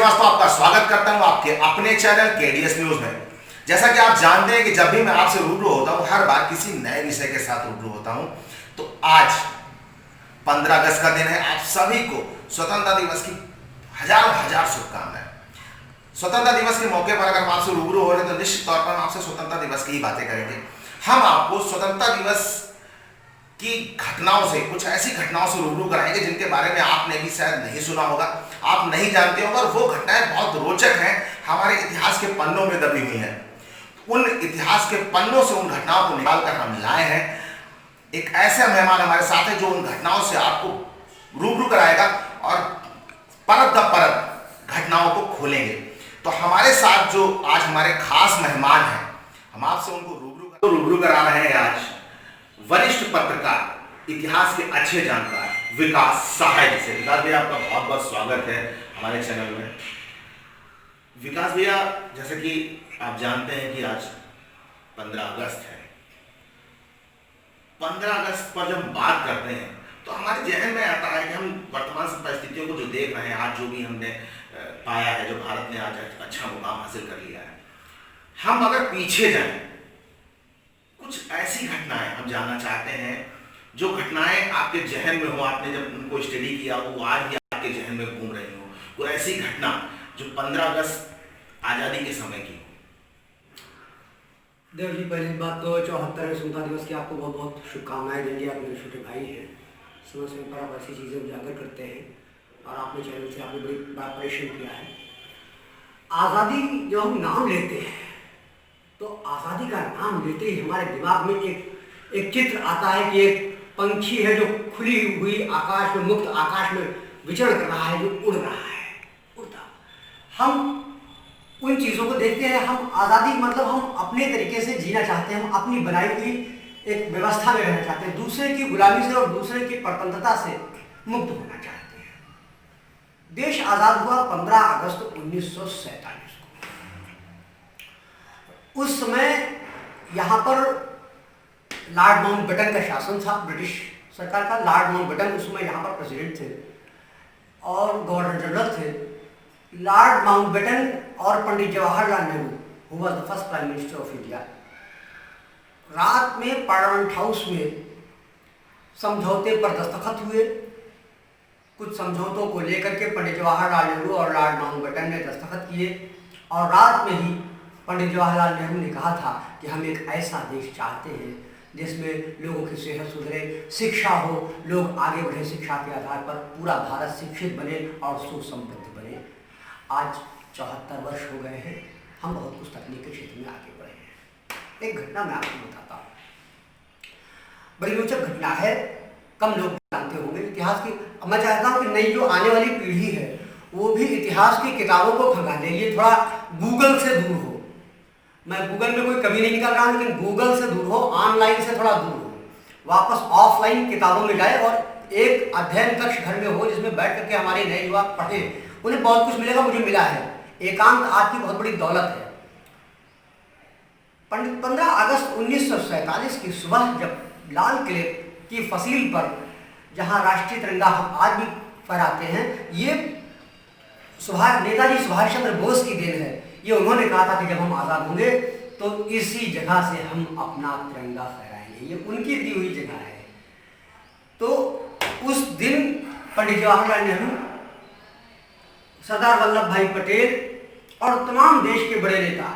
श्रीवास्तव आपका स्वागत करता हूं आपके अपने चैनल केडीएस न्यूज में। जैसा कि आप जानते हैं कि जब भी मैं आपसे रूबरू होता हूं, हर बार किसी नए विषय के साथ रूबरू होता हूं। तो आज 15 अगस्त का दिन है। आप सभी को स्वतंत्रता दिवस की हजार शुभकामनाएं। स्वतंत्रता दिवस के मौके पर अगर हम आपसे रूबरू हो रहे हैं तो निश्चित तौर पर हम आपसे स्वतंत्रता दिवस की ही बातें करेंगे। हम आपको स्वतंत्रता दिवस की घटनाओं से, कुछ ऐसी घटनाओं से रूबरू कराएंगे जिनके बारे में आपने भी शायद नहीं सुना होगा, आप नहीं जानते होगा, और वो घटनाएं बहुत रोचक हैं, हमारे इतिहास के पन्नों में दबी हुई हैं। उन इतिहास के पन्नों से उन घटनाओं को निकालकर हम लाए हैं। एक ऐसा मेहमान हमारे साथ है जो उन घटनाओं से आपको रूबरू कराएगा और परत दर परत घटनाओं को खोलेंगे। तो हमारे साथ जो आज हमारे खास मेहमान हैं, हम आपसे उनको रूबरू करा रहे हैं। आज वरिष्ठ पत्रकार, इतिहास के अच्छे जानकार विकास सहाय जी से। विकास भैया, आपका बहुत बहुत स्वागत है हमारे चैनल में। विकास भैया, जैसे कि आप जानते हैं कि आज 15 अगस्त है। 15 अगस्त पर जब हम बात करते हैं तो हमारे जहन में आता है कि हम वर्तमान परिस्थितियों को जो देख रहे हैं, आज जो भी हमने पाया है, जो भारत ने आज अच्छा मुकाम हासिल कर लिया है, हम अगर पीछे जाएं, कुछ ऐसी घटनाएं हम जानना चाहते हैं जो घटनाएं आपके जहन में हो, आपने जब उनको स्टडी किया वो आज भी आपके जहन में घूम रही हो। कोई ऐसी घटना जो 15 अगस्त आजादी के समय की हो। देव जी, पहली बात तो 74वें स्वतंत्रता दिवस की आपको बहुत बहुत शुभकामनाएं देंगे। आप मेरे छोटे भाई हैं, समय समय पर आप ऐसी चीज़ें उजागर करते हैं और आपने चैनल से आपने बड़ा परिश्रम किया है। आज़ादी जब हम नाम लेते हैं तो आज़ादी का नाम लेते ही हमारे दिमाग में एक चित्र आता है कि एक पंछी है जो खुली हुई आकाश में, मुक्त आकाश में विचरण कर रहा है, जो उड़ रहा है, उड़ता। हम उन चीज़ों को देखते हैं। हम आज़ादी मतलब हम अपने तरीके से जीना चाहते हैं, हम अपनी बनाई हुई एक व्यवस्था में रहना चाहते हैं, दूसरे की गुलामी से और दूसरे की परतंत्रता से मुक्त होना चाहते हैं। देश आज़ाद हुआ 15 अगस्त 1947 को। उस समय यहाँ पर लॉर्ड माउंटबेटन का शासन था, ब्रिटिश सरकार का। लॉर्ड माउंटबेटन उस समय यहाँ पर प्रेसिडेंट थे और गवर्नर जनरल थे। लॉर्ड माउंटबेटन और Pandit Jawaharlal Nehru, who was the first prime minister of India, रात में पार्लियामेंट हाउस में समझौते पर दस्तखत हुए। कुछ समझौतों को लेकर के पंडित जवाहरलाल नेहरू और लॉर्ड माउंटबेटन ने दस्तखत किए और रात में ही पंडित जवाहरलाल नेहरू ने कहा था कि हम एक ऐसा देश चाहते हैं जिसमें लोगों की सेहत सुधरे, शिक्षा हो, लोग आगे बढ़े, शिक्षा के आधार पर पूरा भारत शिक्षित बने और सुसंपन्न बने। आज 74 वर्ष हो गए हैं, हम बहुत कुछ तकनीक के क्षेत्र में आगे बढ़े हैं। एक घटना मैं आपको बताता हूँ, बड़ी रोचक घटना है, कम लोग जानते होंगे इतिहास की। मैं चाहता हूँ कि नई जो आने वाली पीढ़ी है वो भी इतिहास की किताबों को खंगाले, ये थोड़ा गूगल से दूर हो। मैं गूगल में कोई कमी नहीं निकाल रहा हूँ, लेकिन गूगल से दूर हो, ऑनलाइन से थोड़ा दूर हो, वापस ऑफलाइन किताबों में जाए और एक अध्ययन कक्ष घर में हो जिसमें बैठ करके हमारे नए युवा पढ़ें। उन्हें बहुत कुछ मिलेगा, मुझे मिला है। एकांत आज की बहुत बड़ी दौलत है। 15 अगस्त 1947 की सुबह जब लाल किले की फसील पर, जहां राष्ट्रीय तिरंगा हम आज भी फहराते हैं, ये नेताजी सुभाष चंद्र बोस की देन है। ये उन्होंने कहा था कि जब हम आज़ाद होंगे तो इसी जगह से हम अपना तिरंगा फहराएंगे। ये उनकी दी हुई जगह है। तो उस दिन पंडित जवाहरलाल नेहरू, सरदार वल्लभ भाई पटेल और तमाम देश के बड़े नेता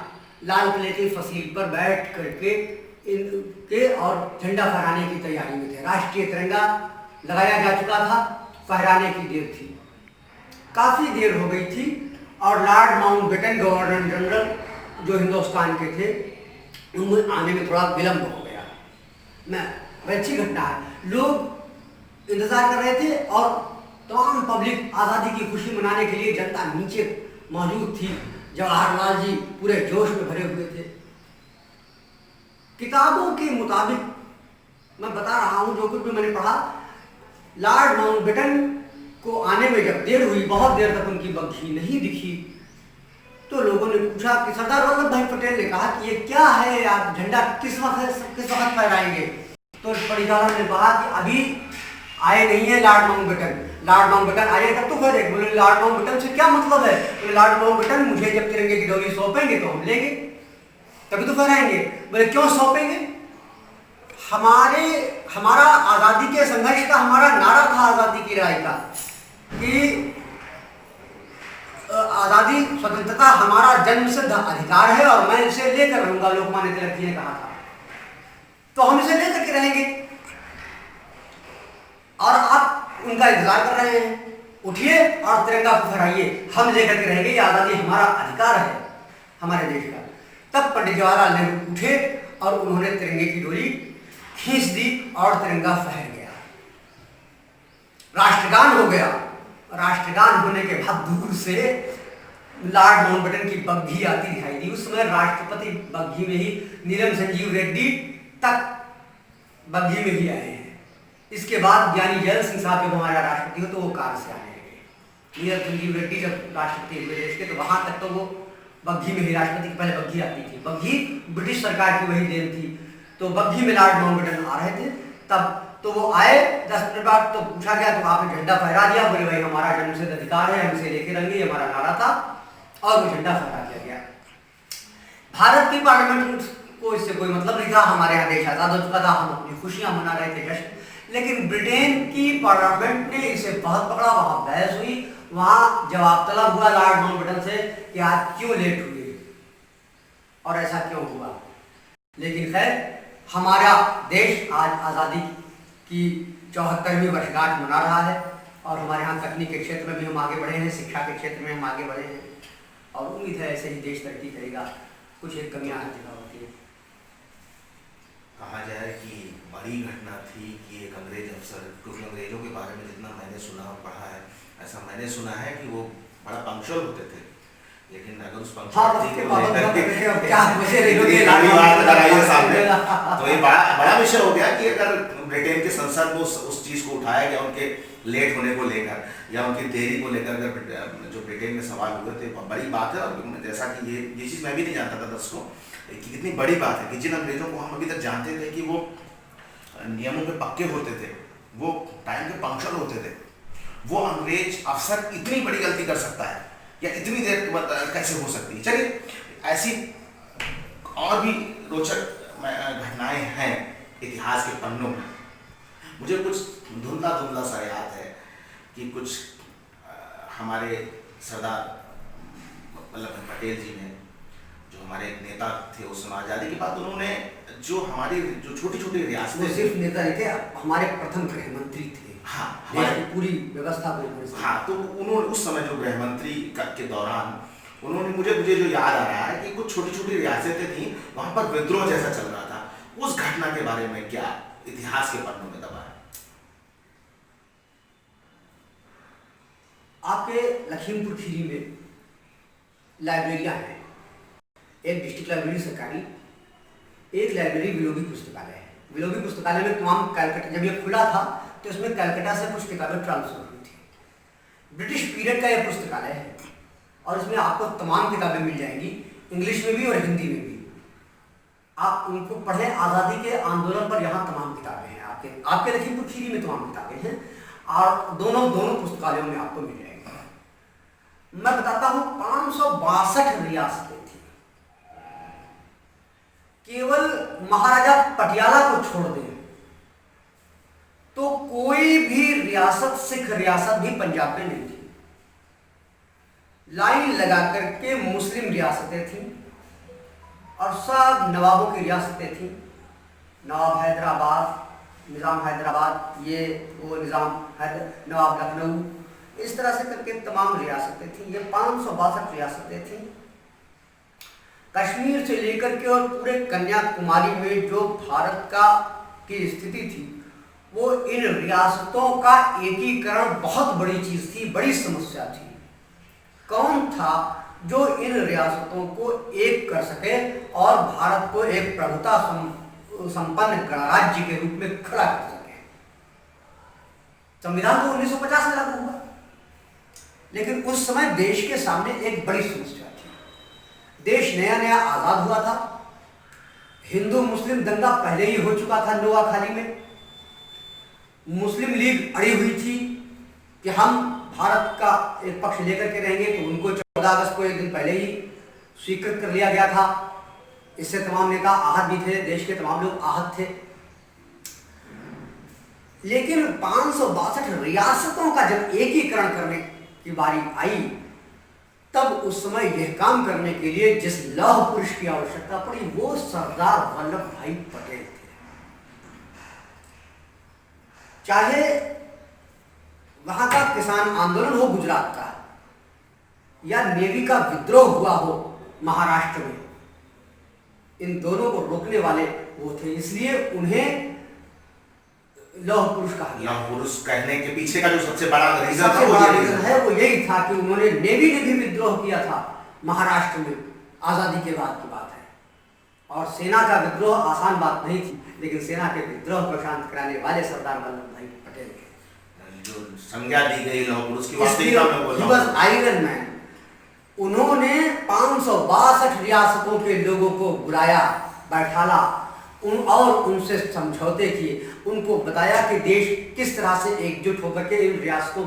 लाल किले की फसील पर बैठ करके और झंडा फहराने की तैयारी में थे। राष्ट्रीय तिरंगा लगाया जा चुका था, फहराने की देर थी, काफ़ी देर हो गई थी और लॉर्ड माउंटबेटन गवर्नर जनरल जो हिंदुस्तान के थे, उनमें आने में थोड़ा विलंब हो गया। अच्छी घटना है। लोग इंतज़ार कर रहे थे और तमाम पब्लिक आज़ादी की खुशी मनाने के लिए, जनता नीचे मौजूद थी। जवाहरलाल जी पूरे जोश में भरे हुए थे। किताबों के मुताबिक मैं बता रहा हूँ जो कुछ भी मैंने पढ़ा, लॉर्ड माउंटबेटन को आने में जब देर हुई, बहुत देर तक उनकी बग्घी नहीं दिखी, तो लोगों ने पूछा कि सरदार वल्लभ भाई पटेल ने कहा कि ये क्या है, आप झंडा किस वक्त फहराएंगे? तो पंडित जवाहरलाल ने कहा कि अभी आए नहीं है लॉर्ड माउंटबेटन। लॉर्ड माउंटबेटन आए तब तो खैर, बोले लॉर्ड माउंटबेटन से क्या मतलब है? बोले लॉर्ड माउंटबेटन मुझे जब तिरंगे की डोरी सौंपेंगे तो हम लेंगे, तभी तो फिर आएंगे। बोले क्यों सौंपेंगे? हमारा आज़ादी के संघर्ष का हमारा नारा था, आज़ादी की लड़ाई का, कि आज़ादी स्वतंत्रता हमारा जन्मसिद्ध अधिकार है और मैं इसे लेकर रहूंगा, लोकमान्य तिलक जी ने कहा था। तो हम इसे लेकर के रहेंगे और आप उनका इंतजार कर रहे हैं। उठिए और तिरंगा को फहराइए, हम लेकर के रहेंगे, ये आज़ादी हमारा अधिकार है हमारे देश का। तब पंडित जवाहरलाल नेहरू उठे और उन्होंने तिरंगे की डोरी खींच दी और तिरंगा फहर गया, राष्ट्रगान हो गया। राष्ट्रगान होने के बाद दूर से लॉर्ड माउंटबेटन की बग्घी आती दिखाई दी। उस समय राष्ट्रपति बग्घी में ही, नीलम संजीव रेड्डी तक बग्घी में ही आए हैं। इसके बाद ज्ञानी जैल सिंह साहब जब हमारा राष्ट्रपति हो तो वो कार से आने लगे। नीलम संजीव रेड्डी जब राष्ट्रपति हुए देश के, तो वहां तक तो वो बग्घी में ही, राष्ट्रपति की पहले बग्घी आती थी। बग्घी ब्रिटिश सरकार की वही देन थी। तो बग्घी में लॉर्ड माउंटबेटन आ रहे थे, तब तो वो आए। 10 मिनट बाद तो पूछा गया तो आपने झंडा फहरा दिया। बोले भाई हमारा जन्मसिद्ध अधिकार है, हम इसे लेके रहेंगे, हमारा नारा था, और वो झंडा फहरा दिया गया। भारत की पार्लियामेंट को इससे कोई मतलब नहीं था, हमारे यहाँ देश आजाद हो चुका था, हम अपनी खुशियां मना रहे थे, जश्न। लेकिन ब्रिटेन की पार्लियामेंट ने इसे बहुत पकड़ा, वहां बहस हुई, वहां जवाब तलब हुआ लॉर्ड माउंटबेटन से कि आज क्यों लेट हुए और ऐसा क्यों हुआ। लेकिन खैर हमारा देश आज आज़ादी की 74वीं वर्षगांठ मना रहा है और हमारे यहाँ तकनीक के क्षेत्र में भी हम आगे बढ़े हैं, शिक्षा के क्षेत्र में हम आगे बढ़े हैं और उम्मीद है ऐसे ही देश तरक्की करेगा। कुछ एक कमियां हर जगह होती है। कहा जाए कि बड़ी घटना थी कि एक अंग्रेज अफसर, क्योंकि अंग्रेजों के बारे में जितना मैंने सुना और पढ़ा है, ऐसा मैंने सुना है कि वो बड़ा पंक्चुअल होते थे, लेकिन अगर उस पंक्चुअलिटी को लेकर तो ये बड़ा विषय हो गया कि अगर ब्रिटेन के संसद में उस चीज को उठाया गया, उनके लेट होने को लेकर या उनकी देरी को लेकर, अगर जो ब्रिटेन में सवाल हुए थे, बड़ी बात है। और जैसा कि ये चीज़ मैं भी नहीं जानता था दर्शकों कि कितनी बड़ी बात है कि जिन अंग्रेजों को हम अभी तक जानते थे कि वो नियमों पे पक्के होते थे, वो टाइम पे पंक्चुअल होते थे, वो अंग्रेज अफसर इतनी बड़ी गलती कर सकता है या इतनी देर कैसे हो सकती है। चलिए ऐसी और भी रोचक घटनाएं हैं इतिहास के पन्नों में। मुझे कुछ धुंधला धुंधला सा याद है कि कुछ हमारे सरदार वल्लभ भाई पटेल जी ने, जो हमारे एक नेता थे उस समय आज़ादी के बाद, उन्होंने जो हमारी जो छोटी छोटी रियासतें, सिर्फ नेता नहीं थे, हमारे प्रथम गृह मंत्री थे। हाँ, हमारी पूरी व्यवस्था को। हाँ, तो उन्होंने उस समय जो गृह मंत्री के दौरान उन्होंने मुझे जो याद आ रहा है कि कुछ छोटी छोटी रियासतें थी, वहां पर विद्रोह जैसा चल रहा था। उस घटना के बारे में क्या इतिहास के पन्नों में दबा है? आपके लखीमपुर खीरी में लाइब्रेरियां हैं, एक डिस्ट्रिक्ट लाइब्रेरी सरकारी, एक लाइब्रेरी विलोबी पुस्तकालय है। विलोबी पुस्तकालय में तमाम कलकत्ता, जब ये खुला था तो इसमें कलकत्ता से कुछ किताबें ट्रांसफर हुई थी। ब्रिटिश पीरियड का यह पुस्तकालय है और इसमें आपको तमाम किताबें मिल जाएंगी, इंग्लिश में भी और हिंदी में भी। आप उनको पढ़ें। आज़ादी के आंदोलन पर यहाँ तमाम किताबें हैं, आपके लखीमपुर खीरी में तमाम किताबें हैं और दोनों पुस्तकालयों में आपको मिल जाएंगे। मैं बताता हूँ, 562 रियासतें थी। केवल महाराजा पटियाला को छोड़ दें तो कोई भी रियासत, सिख रियासत भी पंजाब में नहीं थी। लाइन लगा करके मुस्लिम रियासतें थीं और सब नवाबों की रियासतें थीं। नवाब हैदराबाद, निज़ाम हैदराबाद, ये वो नवाब लखनऊ, इस तरह से करके तमाम रियासतें थीं। ये 562 रियासतें थीं। कश्मीर से लेकर के और पूरे कन्याकुमारी में जो भारत की स्थिति थी, वो इन रियासतों का एकीकरण बहुत बड़ी चीज थी, बड़ी समस्या थी। कौन था जो इन रियासतों को एक कर सके और भारत को एक प्रभुता संपन्न गणराज्य के रूप में खड़ा कर सके? संविधान तो 1950 में लागू हुआ, लेकिन उस समय देश के सामने एक बड़ी समस्या थी। देश नया नया आजाद हुआ था, हिंदू मुस्लिम दंगा पहले ही हो चुका था नोआखाली में, मुस्लिम लीग अड़ी हुई थी कि हम भारत का एक पक्ष लेकर के रहेंगे, तो उनको 14 अगस्त को एक दिन पहले ही स्वीकृत कर लिया गया था। इससे तमाम नेता आहत भी थे, देश के तमाम लोग आहत थे। लेकिन 562 रियासतों का जब एकीकरण करने की बारी आई, तब उस समय यह काम करने के लिए जिस लौह पुरुष की आवश्यकता पड़ी वो सरदार वल्लभ भाई पटेल थे। चाहे वहां का किसान आंदोलन हो गुजरात का, या नेवी का विद्रोह हुआ हो महाराष्ट्र में, इन दोनों को रोकने वाले वो थे, इसलिए उन्हें लौह पुरुष कहा गया। लौह पुरुष कहने के पीछे का जो सबसे बड़ा रीजन है वो यही था कि उन्होंने नेवी ने भी विद्रोह किया था महाराष्ट्र में, आजादी के बाद की बात है। और सेना का विद्रोह आसान बात नहीं थी, लेकिन सेना के विद्रोह को शांत कराने वाले सरदार वल्लभ भाई पटेल थे। जो संज्ञा दी गई लौह पुरुष की वास्तविकता में वो ही वाज आयरन मैन। उन्होंने 562 रियासतों के लोगों को बुलाया, बैठाला, और उनसे समझौते किए, उनको बताया कि देश किस तरह से एकजुट होकर के इन रियासतों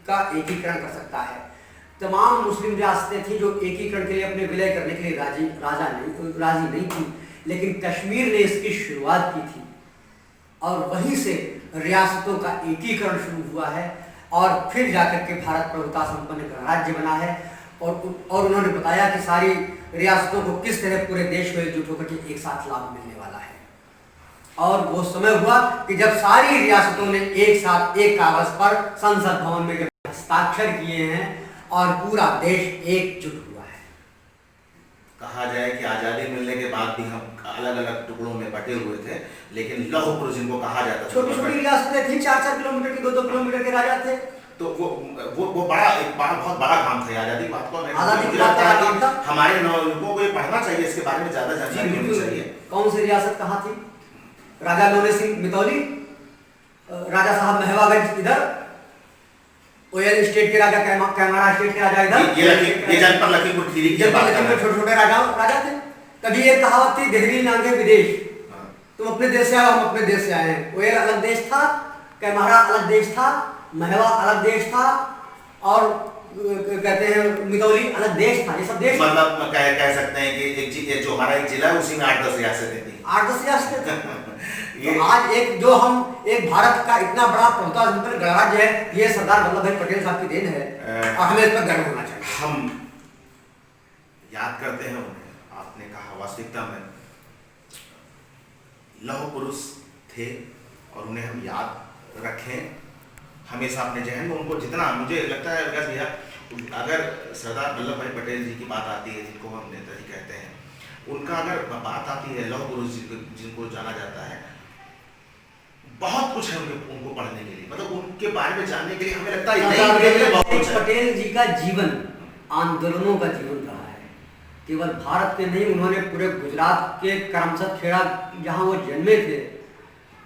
का एकीकरण कर सकता है। तमाम मुस्लिम रियासतें थी जो एकीकरण के लिए अपने विलय करने के लिए राजी नहीं थी, लेकिन कश्मीर ने इसकी शुरुआत की थी और वहीं से रियासतों का एकीकरण शुरू हुआ है और फिर जाकर के भारत प्रभुता संपन्न गणराज्य बना है। और उन्होंने बताया कि सारी रियासतों को किस तरह पूरे देश को एकजुट होकर के एक साथ लाभ मिलने वाला है। और वो समय हुआ कि जब सारी रियासतों ने एक साथ एक कागज पर संसद भवन में जब हस्ताक्षर किए हैं और पूरा देश एकजुट हुआ है। कहा जाए कि आजादी मिलने के बाद भी हम अलग अलग टुकड़ों में बटे हुए थे, लेकिन लौह पुरुष जिनको कहा जाता था, छोटी छोटी रियासतें थी, 4-4 किलोमीटर की, 2-2 किलोमीटर के राजा थे। तो वो बहुत बड़ा काम था आजादी बात को। आजादी मुझे लगता है कि हमारे नौयुवकों को ये पढ़ना चाहिए, इसके बारे में ज्यादा जानकारी होनी चाहिए। कौन सी रियासत कहाँ थी? राजा लोने सिंह मितौली, राजा साहब महवागंज इधर, ओयल स्टेट के राजा, कैमारा स्टेट के राजा इधर, ये जनपद लखीमपुर खीरी की बात कर रहे हैं। छोटे छोटे राजा थे। कभी एक कहावत थी, देहरी नांगे विदेश, तुम अपने देश से आए, हम अपने देश से आए हैं। ओयल अलग देश था, कैमारा अलग देश था, महवा अलग देश था, और कहते हैं मितौली अलग देश था। ये सब देश मतलब कह सकते हैं कि एक जो हमारा एक जिला है उसी में 8-10 रियासतें थी। 8-10 रियासतें तो आज एक भारत का इतना बड़ा प्रभुता संपन्न गणराज्य है, ये सरदार वल्लभ भाई पटेल साहब की देन है और हमें इस पर गर्व होना चाहिए। हम याद करते हैं उन्हें, आपने कहा वास्तविकता में लौह पुरुष थे और उन्हें हम याद रखें हमेशा अपने जहन में। उनको जितना मुझे लगता है विकास भैया, अगर सरदार वल्लभ भाई पटेल जी की बात आती है, जिनको हम नेताजी कहते हैं, उनका अगर बात आती है, लौह पुरुष जिनको जाना जाता है, बहुत कुछ है उनको पढ़ने के लिए, मतलब उनके बारे में जानने के लिए हमें लगता है पटेल जी का जीवन आंदोलनों का जीवन रहा है। केवल भारत के नहीं, उन्होंने पूरे गुजरात के करमसद खेड़ा, जहाँ वो जन्मे थे,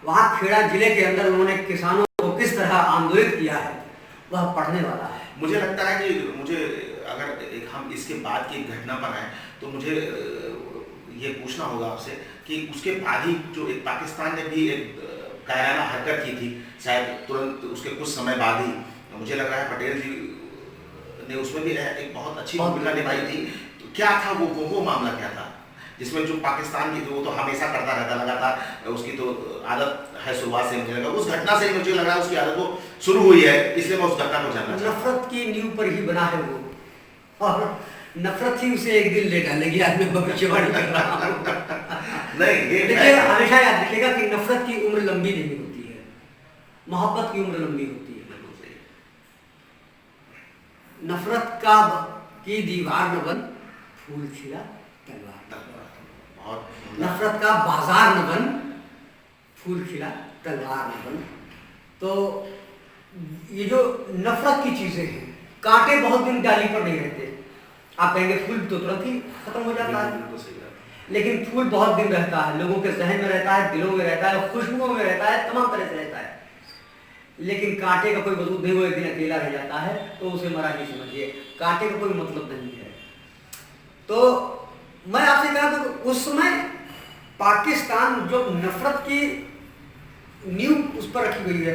वहाँ खेड़ा जिले के अंदर उन्होंने किसानों को किस तरह आंदोलित किया है, वह पढ़ने वाला है। मुझे लगता है कि अगर हम इसके बाद की घटना पर आए तो मुझे ये पूछना होगा आपसे कि उसके बाद ही जो एक पाकिस्तान ने भी एक कायराना हरकत की थी, शायद तुरंत उसके कुछ समय बाद ही, मुझे लग रहा है पटेल जी ने उसमें भी एक बहुत अच्छी भूमिका निभाई थी। तो क्या था वो मामला क्या था जिसमें जो पाकिस्तान की, वो तो हमेशा करता रहता लगातार, उसकी तो आदत है शुरुआत से, मुझे लगा उस घटना से मुझे लग रहा है उसकी आदत वो शुरू हुई है, इसलिए मैं उस घटना को जानना चाहता हूं। नफरत की नींव पर ही बना है वो, और नफरत ही उसे एक दिन ले डालेगी। आज मैं भविष्यवाणी कर रहा हूं। नहीं, देखिए, हमेशा याद रखिएगा कि नफरत की उम्र लंबी नहीं होती है, मोहब्बत की उम्र लंबी होती है। नफरत की दीवार न बन, फूल खिला तलवार। नफरत का बाजार न बन, फूल खिला तलवार न बन। तो ये जो नफरत की चीजें हैं, कांटे बहुत दिन डाली पर नहीं रहते। आप कहेंगे फूल तो तुरंत ही खत्म हो जाता है, लेकिन फूल बहुत दिन रहता है, लोगों के जहन में रहता है, दिलों में रहता है, खुशबुओं में रहता है, तमाम तरह से रहता है। लेकिन कांटे का कोई वजूद नहीं, वो एक दिन अकेला रह जाता है, तो उसे मरा नहीं समझिए। कांटे का कोई मतलब नहीं है। तो मैं आपसे कहा तो उस समय पाकिस्तान जो नफरत की नींव उस पर रखी गई है।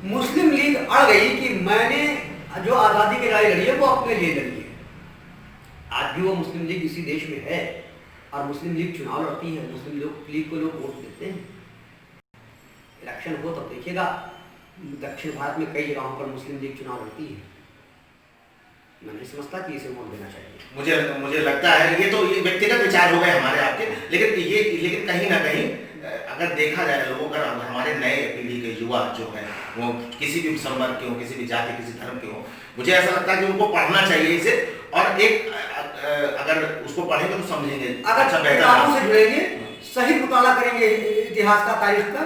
मुस्लिम लीग अड़ गई कि मैंने जो आज़ादी की लड़ाई लड़ी है वो अपने लिए लड़ी है। आज भी वो मुस्लिम लीग इसी देश में है और मुस्लिम लीग चुनाव लड़ती है, मुस्लिम लीग को लोग वोट देते हैं। इलेक्शन हो तब देखिएगा, दक्षिण भारत में कई जगहों पर मुस्लिम लीग चुनाव लड़ती है। मैं नहीं समझता कि इसे वोट देना चाहिए। मुझे लगता है ये व्यक्तिगत विचार हो गए हमारे आपके, लेकिन कहीं ना कहीं अगर देखा जाए लोगों का, हमारे नए पीढ़ी के युवा जो है वो किसी भी संवर्ग के हो, किसी भी जाति, किसी धर्म के हो, मुझे ऐसा लगता है कि उनको पढ़ना चाहिए इसे, और एक अगर उसको पढ़ेंगे तो समझेंगे, अगर किताबों से जुड़ेंगे, सही मुताला करेंगे इतिहास का, तारीख का,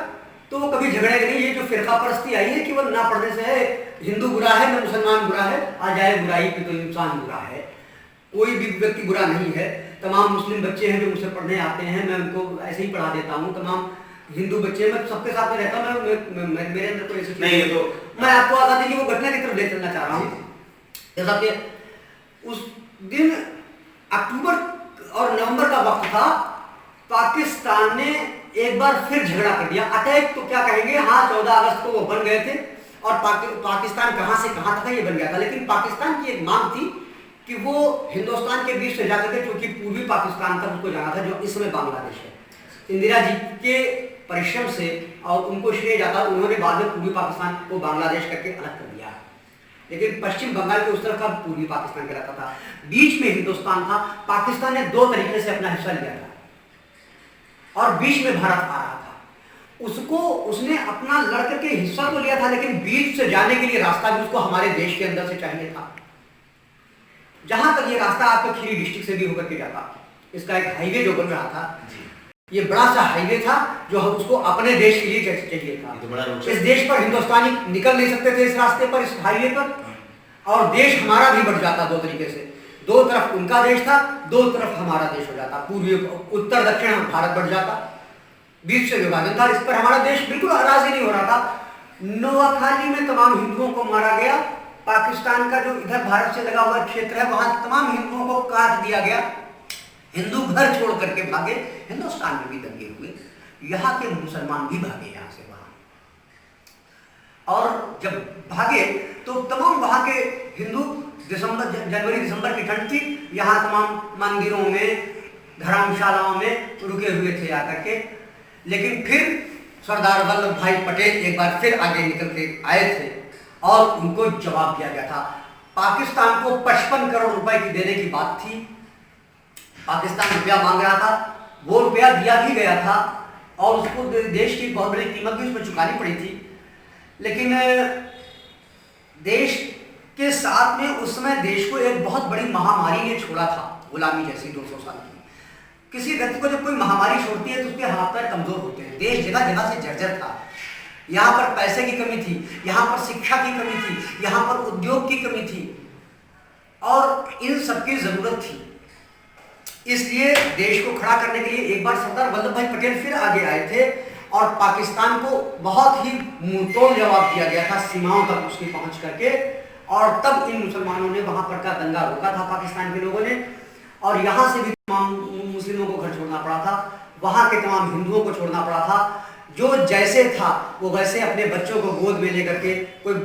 तो वो कभी झगड़ेंगे नहीं। ये जो फिरका परस्ती आई है कि वो ना पढ़ने से है हिंदू बुरा है न मुसलमान बुरा है, आ जाए बुराई पे तो इंसान बुरा है, कोई भी व्यक्ति बुरा नहीं है। तमाम मुस्लिम बच्चे हैं जो मुझसे पढ़ने आते हैं, मैं उनको ऐसे ही पढ़ा देता हूँ। तमाम हिंदू बच्चे, मैं सबके साथ में रहता हूँ, मेरे अंदर कोई ऐसी नहीं है। तो मैं आपको आज़ादी की वो घटना की तरफ ले चलना चाह रहा हूँ। जैसा कि उस दिन अक्टूबर और नवंबर का वक्त था, पाकिस्तान ने एक बार फिर झगड़ा कर दिया। अटैक तो क्या कहेंगे, हाँ 14 अगस्त को वो बन गए थे और पाकिस्तान कहां से कहां तक ये बन गया था। लेकिन पाकिस्तान की एक मांग थी कि वो हिंदुस्तान के बीच से जाकर के, क्योंकि पूर्वी पाकिस्तान तक उसको जाना था जो इस समय बांग्लादेश है। इंदिरा जी के परिश्रम से और उनको श्रेय जाता, उन्होंने बाद में पूर्वी पाकिस्तान को बांग्लादेश करके अलग कर दिया। लेकिन पश्चिम बंगाल के उस तरफ का पूर्वी पाकिस्तान कहलाता था, बीच में हिंदुस्तान था। पाकिस्तान ने 2 तरीके से अपना हिस्सा लिया था और बीच में भारत आ रहा था। उसने अपना लड़ करके हिस्सा तो लिया था, लेकिन बीच से जाने के लिए रास्ता भी उसको हमारे देश के अंदर से चाहिए था। जहां तक ये रास्ता आपके खीरी डिस्ट्रिक्ट से भी होकर के जाता, इसका एक हाईवे जो बन रहा था, ये बड़ा सा हाईवे था जो उसको अपने देश के लिए चाहिए था। तो इस देश पर हिंदुस्तानी निकल नहीं सकते थे इस रास्ते पर, इस हाईवे पर, और देश हमारा भी बढ़ जाता 2 तरीके से। 2 तरफ उनका देश था, 2 तरफ हमारा देश हो जाता, पूर्वी उत्तर दक्षिण भारत बढ़ जाता, बीच से विभाजन था। इस पर हमारा देश बिल्कुल राजी नहीं हो रहा था। नोआखाली में तमाम हिंदुओं को मारा गया। पाकिस्तान का जो इधर भारत से लगा हुआ क्षेत्र है, वहां तमाम हिंदुओं को काट दिया गया। हिंदू घर छोड़ करके भागे। हिंदुस्तान में भी दंगे हुए, यहाँ के मुसलमान भी भागे यहाँ से वहां, और जब भागे तो तमाम वहां के हिंदू जनवरी दिसंबर की ठंड थी, यहाँ तमाम मंदिरों में, धर्मशालाओं में रुके हुए थे आकर के। लेकिन फिर सरदार वल्लभ भाई पटेल एक बार फिर आगे निकल के आए थे और उनको जवाब दिया गया था। पाकिस्तान को 55 करोड़ रुपए की देने की बात थी। पाकिस्तान रुपया मांग रहा था, वो रुपया दिया भी गया था और उसको देश की बहुत बड़ी कीमत भी उसमें चुकानी पड़ी थी। लेकिन देश के साथ में उस समय देश को एक बहुत बड़ी महामारी ने छोड़ा था, गुलामी जैसी 200 साल की। किसी व्यक्ति को जब कोई महामारी छोड़ती है तो उसके हाथ पैर कमजोर होते हैं। देश जगह जगह से जर्जर था। यहाँ पर पैसे की कमी थी, यहाँ पर शिक्षा की कमी थी, यहाँ पर उद्योग की कमी थी और इन सबकी जरूरत थी। इसलिए देश को खड़ा करने के लिए एक बार सरदार वल्लभ भाई पटेल फिर आगे आए थे और पाकिस्तान को बहुत ही मुंहतोड़ जवाब दिया गया था, सीमाओं तक उसकी पहुंच करके। और तब इन मुसलमानों ने वहां पर का दंगा रोका था, पाकिस्तान के लोगों ने, और यहाँ से भी तमाम मुस्लिमों को घर छोड़ना पड़ा था, वहां के तमाम हिंदुओं को छोड़ना पड़ा था। जो जैसे था वो वैसे अपने बच्चों को गोद में लेकर के, कोई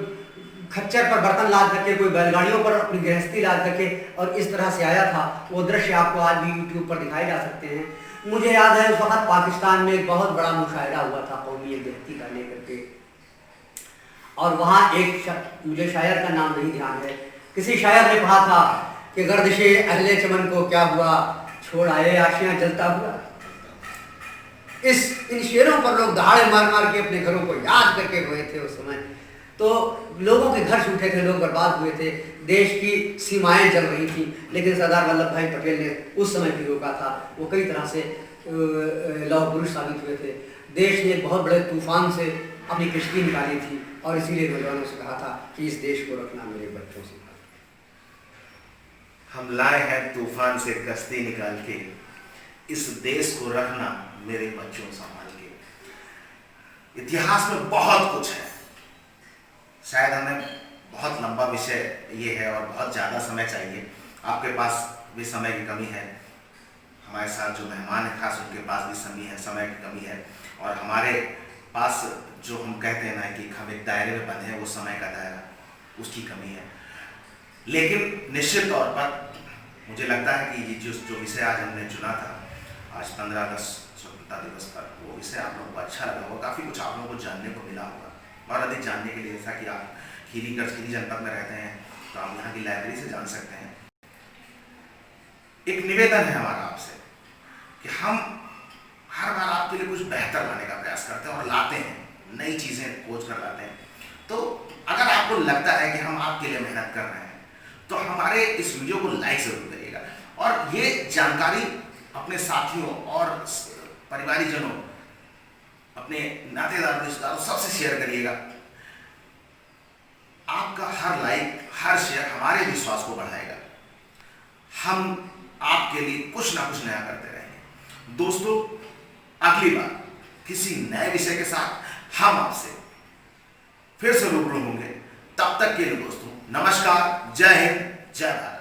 खच्चर पर बर्तन लाद करके, कोई बैलगाड़ियों पर अपनी गृहस्थी लाद करके, और इस तरह से आया था। वो दृश्य आपको आज भी यूट्यूब पर दिखाए जा सकते हैं। मुझे याद है उस वक्त पाकिस्तान में एक बहुत बड़ा मुशायरा हुआ था कौमी यकजहती का लेकर के, और वहाँ एक मुझे शायर का नाम नहीं ध्यान है, किसी शायर ने कहा था कि गर्दिशे अहले चमन को क्या हुआ, छोड़ आए आशियां जलता हुआ। इन शेरों पर लोग दहाड़े मार मार के अपने घरों को याद करके रोए थे उस समय। तो लोगों के घर छूटे थे, लोग बर्बाद हुए थे, देश की सीमाएं जल रही थी। लेकिन सरदार वल्लभ भाई पटेल ने उस समय भी रोका था। वो कई तरह से लौह पुरुष साबित हुए थे। देश ने एक बहुत बड़े तूफान से अपनी कश्ती निकाली थी और इसीलिए नौजवानों से कहा था कि इस देश को रखना मेरे बच्चों से। हम लाए हैं तूफान से कश्ती निकाल के, इस देश को रखना मेरे बच्चों संभाल के। इतिहास में बहुत कुछ है, शायद हमें बहुत लंबा विषय ये है और बहुत ज़्यादा समय चाहिए। आपके पास भी समय की कमी है, हमारे साथ जो मेहमान है खास उनके पास भी समय की कमी है, और हमारे पास जो हम कहते हैं ना कि हम एक दायरे में बंधे हैं, वो समय का दायरा, उसकी कमी है। लेकिन निश्चित तौर पर मुझे लगता है कि ये जो विषय आज हमने चुना था, आज 15 अगस्त स्वतंत्रता दिवस पर, वो विषय आप लोगों को अच्छा लगा होगा, काफ़ी कुछ आप लोगों को जानने को मिला होगा। और अधिक जानने के लिए, जैसा कि आप खीरी जनपद में रहते हैं, तो आप यहाँ की लाइब्रेरी से जान सकते हैं। एक निवेदन है हमारा आपसे कि हम हर बार आपके लिए कुछ बेहतर लाने का प्रयास करते हैं और लाते हैं, नई चीज़ें खोज कर लाते हैं। तो अगर आपको लगता है कि हम आपके लिए मेहनत कर रहे हैं, तो हमारे इस वीडियो को लाइक ज़रूर करिएगा और ये जानकारी अपने साथियों और परिवारीजनों, अपने नातेदारों, रिश्तेदारों, सबसे शेयर करिएगा। आपका हर लाइक, हर शेयर हमारे विश्वास को बढ़ाएगा। हम आपके लिए कुछ ना कुछ नया करते रहेंगे। दोस्तों, अगली बार किसी नए विषय के साथ हम आपसे फिर से रूबरू होंगे। तब तक के लिए दोस्तों, नमस्कार, जय हिंद, जय भारत।